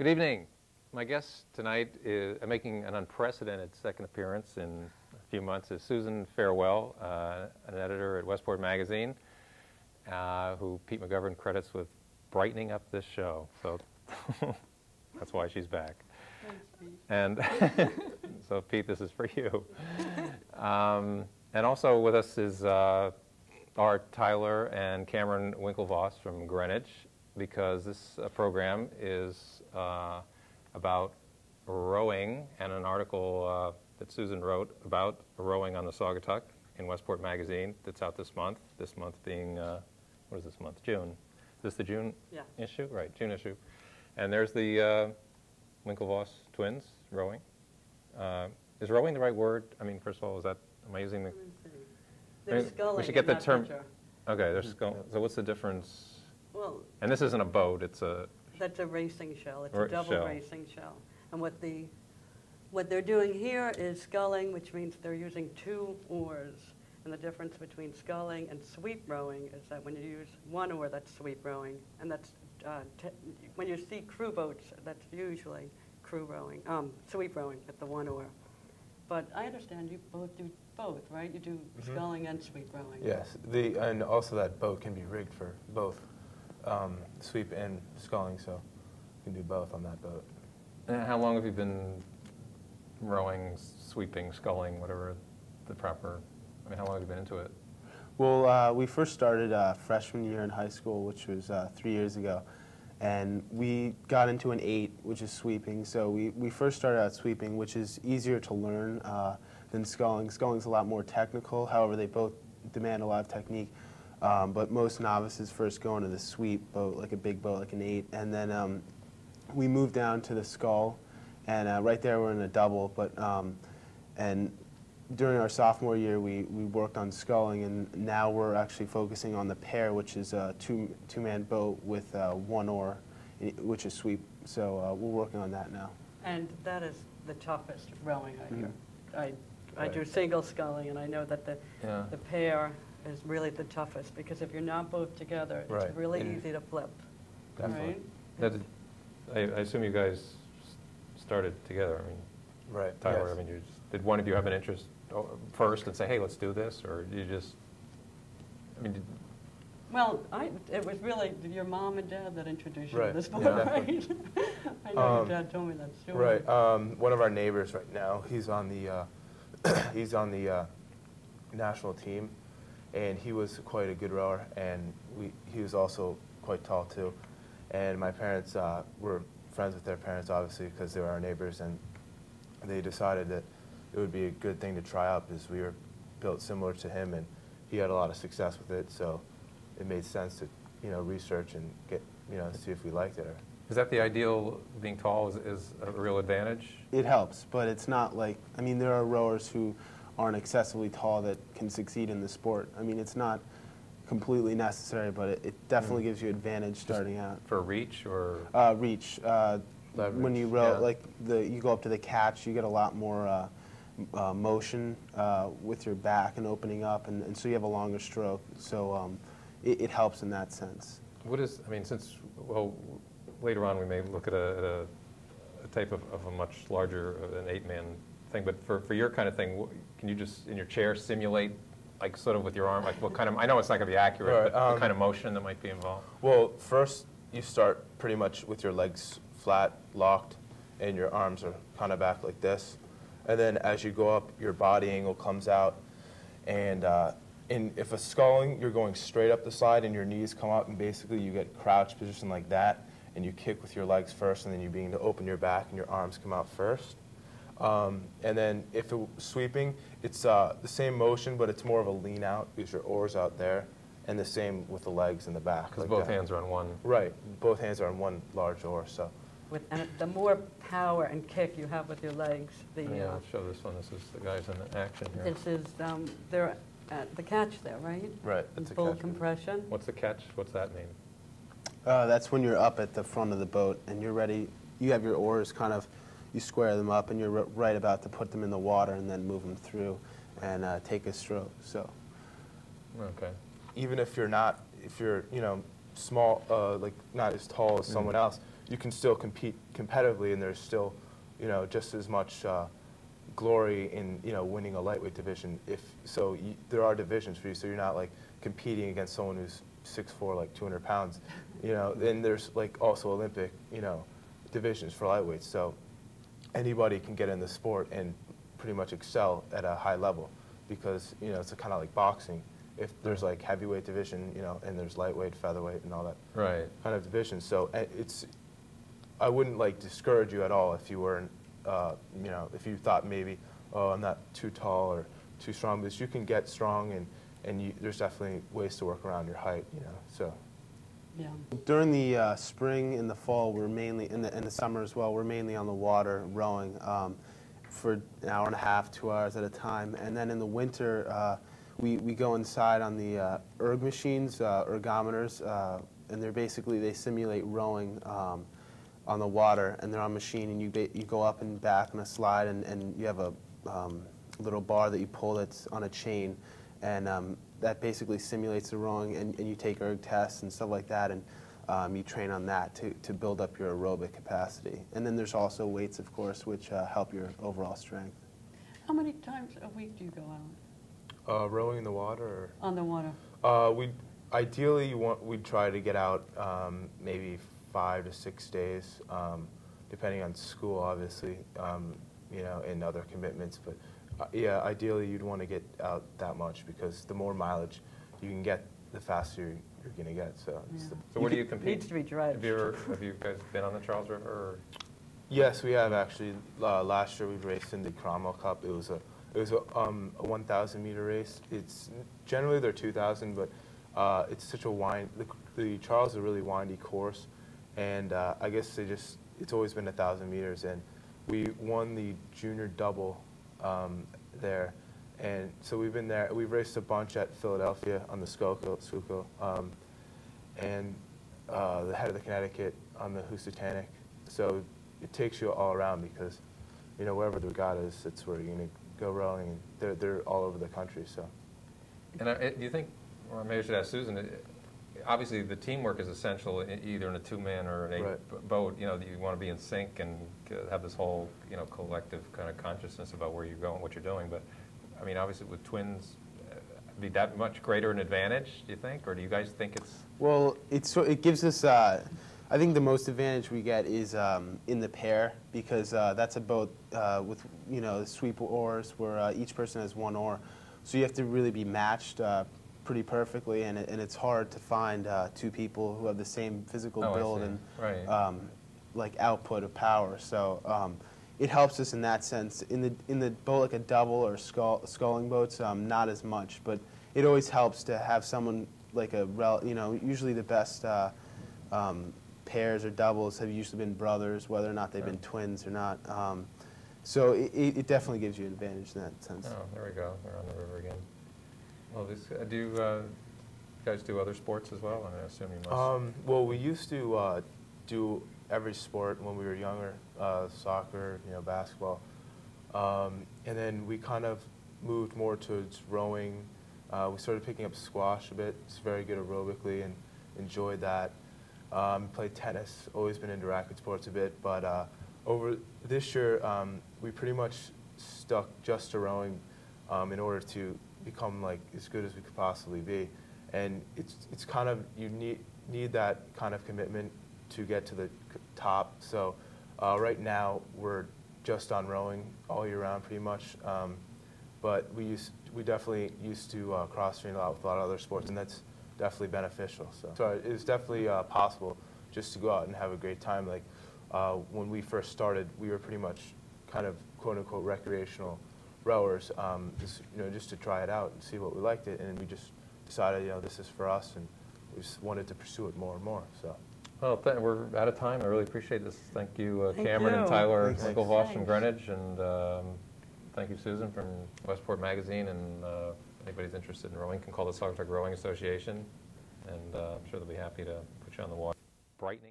Good evening. My guest tonight is making an unprecedented second appearance in a few months is Susan Farewell, an editor at Westport Magazine, who Pete McGovern credits with brightening up this show. So that's why she's back. Thanks, Pete. And so, Pete, this is for you. And also with us is are Tyler and Cameron Winklevoss from Greenwich, because this program is about rowing, and an article that Susan wrote about rowing on the Saugatuck in Westport Magazine that's out this month. This month being, what is this month? June. Is this the June issue? Right, June issue. And there's the Winklevoss twins rowing. Is rowing the right word? I mean, first of all, is that, am I using the... They're sculling. We should get the term. Picture. Okay, they're sculling. So what's the difference? Well, and this isn't a boat, it's a... That's a racing shell. It's a double shell. racing shell. And what they're doing here is sculling, which means they're using two oars. And the difference between sculling and sweep rowing is that when you use one oar, that's sweep rowing. And that's when you see crew boats, that's usually crew rowing, sweep rowing at the one oar. But I understand you both do both, right? You do sculling and sweep rowing. Yes, and also that boat can be rigged for both sweep and sculling, so you can do both on that boat. And how long have you been rowing, sweeping, sculling, whatever the proper, I mean, how long have you been into it? Well, we first started freshman year in high school, which was 3 years ago. And we got into an 8, which is sweeping. So we first started out sweeping, which is easier to learn than sculling. Sculling's a lot more technical. However, they both demand a lot of technique. But most novices first go into the sweep boat, like a big boat, like an 8. And then we moved down to the scull. And right there we're in a double. But and during our sophomore year, we worked on sculling, and now we're actually focusing on the pair, which is a two-man boat with one oar, which is sweep. So we're working on that now. And that is the toughest rowing I hear. I do single sculling, and I know that the pair is really the toughest, because if you're not both together, it's really easy to flip. Definitely. Right? I assume you guys started together. I mean, Tyler, yes. I mean, did one of you have an interest first and say, hey, let's do this, or you just, I mean, Well, it was really your mom and dad that introduced you to this sport, Yeah, right? I know your dad told me that story. Right. One of our neighbors right now, he's on the national team, and he was quite a good rower, and he was also quite tall too. And my parents were friends with their parents, obviously, because they were our neighbors, and they decided that it would be a good thing to try out, because we were built similar to him, and he had a lot of success with it. So it made sense to, research and get, see if we liked it. is that the ideal, being tall is a real advantage? It helps, but it's not like, I mean, there are rowers who aren't excessively tall that can succeed in the sport. I mean, it's not completely necessary, but it definitely gives you advantage starting out. For reach, or? Reach. Leverage. When you row, you go up to the catch, you get a lot more motion with your back and opening up, and so you have a longer stroke. So it helps in that sense. What is, I mean, since, well, later on we may look at a type of a much larger, an 8-man thing, but for your kind of thing, can you just, in your chair, simulate, like, sort of with your arm, like what kind of, I know it's not going to be accurate, but what kind of motion that might be involved? Well, first you start pretty much with your legs flat, locked, and your arms are kind of back like this. And then as you go up, your body angle comes out. And if a sculling, you're going straight up the side and your knees come up, and basically you get crouch position like that, and you kick with your legs first, and then you begin to open your back and your arms come out first. And then if it sweeping, it's the same motion, but it's more of a lean out, because your oar's out there, and the same with the legs and the back. Because both hands are on one. Right, both hands are on one large oar, so. And the more power and kick you have with your legs, the Yeah, I'll show this one. This is the guys in action here. this is they're at the catch there, right? Right, that's a Full catch. compression. What's the catch? What's that mean? That's when you're up at the front of the boat and you're ready. You have your oars kind of, you square them up, and you're right about to put them in the water and then move them through and take a stroke. So. Okay. Even if you're not, small, like not as tall as someone else, you can still compete competitively, and there's still, you know, just as much glory in, you know, winning a lightweight division. There are divisions for you, so you're not like competing against someone who's 6'4", like 200 pounds, you know. Then there's like also Olympic, you know, divisions for lightweights. So anybody can get in the sport and pretty much excel at a high level, because, you know, it's kind of like boxing. If there's like heavyweight division, you know, and there's lightweight, featherweight, and all that kind of division. So I wouldn't like discourage you at all if you weren't, you know, if you thought maybe, oh, I'm not too tall or too strong, because you can get strong, and there's definitely ways to work around your height, you know. So. Yeah. During the spring and the fall, we're mainly, in the summer as well, we're mainly on the water rowing for an hour and a half, 2 hours at a time. And then in the winter, we go inside on the erg machines, ergometers, and they simulate rowing on the water, and they're on a machine, and you go up and back on a slide, and you have a little bar that you pull that's on a chain, and that basically simulates the rowing, and you take erg tests and stuff like that, and you train on that to build up your aerobic capacity. And then there's also weights, of course, which help your overall strength. How many times a week do you go out? Rowing in the water? Or? On the water. Ideally, we'd try to get out maybe 5 to 6 days, depending on school, obviously, you know, and other commitments. But yeah, ideally, you'd want to get out that much, because the more mileage you can get, the faster you're going to get. So, So where do you compete? Needs to be dredged. Have you guys been on the Charles River? Or? Yes, we have actually. Last year we raced in the Cromwell Cup. It was a 1,000-meter race. It's generally they're 2,000, but it's such a the Charles is a really windy course, and I guess it's always been 1,000 meters, and we won the junior double there, and so we've been there. We've raced a bunch at Philadelphia on the Schuylkill, and the head of the Connecticut on the Housatonic. So it takes you all around, because, you know, wherever the regatta is, that's where you're going to go rowing, and they're all over the country. So. And do you think, or maybe I should ask Susan, obviously the teamwork is essential, either in a two-man or an eight-boat. You know, you want to be in sync and have this whole, you know, collective kind of consciousness about where you're going, what you're doing. But I mean, obviously with twins, be that much greater an advantage, do you think, or do you guys think it's? Well, it gives us. I think the most advantage we get is in the pair, because that's a boat with, you know, sweep oars where each person has one oar, so you have to really be matched pretty perfectly, and it's hard to find two people who have the same physical build and like output of power. So it helps us in that sense. In the boat like a double or sculling boats, not as much, but it always helps to have someone like you know, usually the best pairs or doubles have usually been brothers, whether or not they've been twins or not. So it definitely gives you an advantage in that sense. Oh, there we go. They're on the river again. Well, do you guys do other sports as well? I assume you must. Well, we used to do every sport when we were younger, soccer, you know, basketball. And then we kind of moved more towards rowing. We started picking up squash a bit. It's very good aerobically, and enjoyed that. Played tennis, always been into racket sports a bit, but over this year, we pretty much stuck just to rowing in order to become like as good as we could possibly be. And it's kind of, you need that kind of commitment to get to the top. So right now we're just on rowing all year round pretty much, but we definitely used to cross train a lot with a lot of other sports, and that's definitely beneficial. So it's definitely possible just to go out and have a great time. Like when we first started, we were pretty much kind of quote unquote recreational rowers, just to try it out and see what we liked it, and we just decided, this is for us, and we just wanted to pursue it more and more. So. Well, we're out of time. I really appreciate this. Thank you, Thank Cameron you. and Tyler Thanks. Winklevoss from Greenwich, and thank you, Susan, from Westport Magazine. And anybody's interested in rowing can call the Saugatuck Rowing Association, and I'm sure they'll be happy to put you on the water. Brightening.